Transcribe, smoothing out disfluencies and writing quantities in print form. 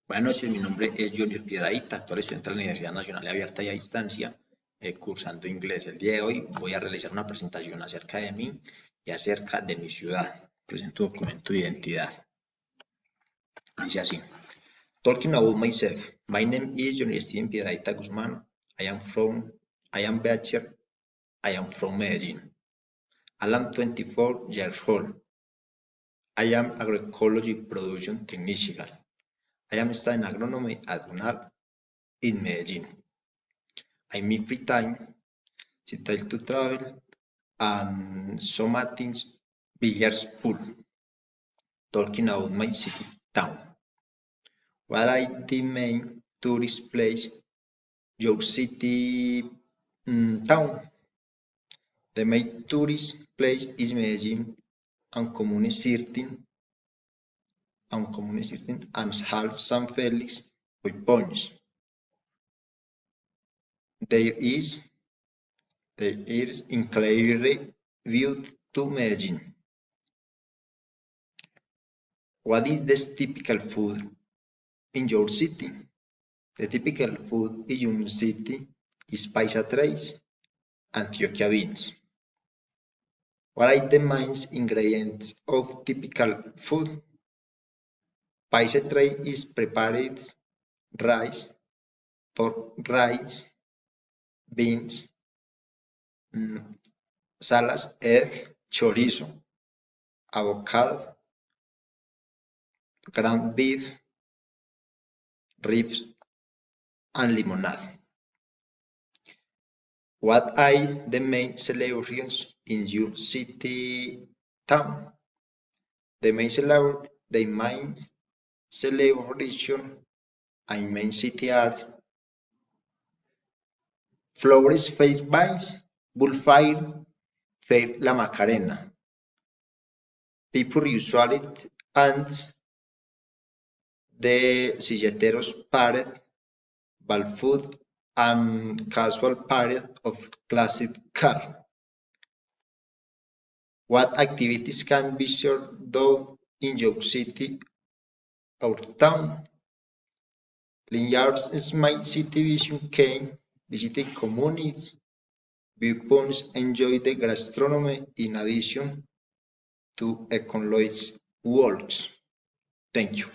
Buenas noches, mi nombre es Giorgio Piedrahita, actual estudiante de la Universidad Nacional Abierta y a Distancia, cursando inglés. El día de hoy voy a realizar una presentación acerca de mí y acerca de mi ciudad. Presento documento de identidad. Dice así: Talking about myself, my name is Johnny Steven Piedrahita Guzman. I am Bachelor. I am from Medellin. I am 24 years old. I am agroecology production technician. I am studying agronomy at UNAR in Medellin. I make free time, title to travel, and some things, billiards pool. Talking about my city, town. What are the main tourist place? Your city, town. The main tourist place is Medellin and Comune certain and Hal San Felix with points. There is incredible view to Medellin. What is the typical food in your city? The typical food in your city is paisa rice, Antioquia beans. What are the main ingredients of typical food? Paisa rice is prepared rice, pork rice, beans, salas, egg, chorizo, avocado, ground beef, ribs, and lemonade. What are the main celebrations in your city, town? The main celebration in main city are Flowers Fair Vines, Bullfire, Fair La Macarena. People usually and the Silleteros Parade, ball food, and casual parade of classic car. What activities can be done in your city or town? Lanyards Smart City Vision can visit communities, viewpoints, enjoy the gastronomy in addition to ecological walks. Thank you.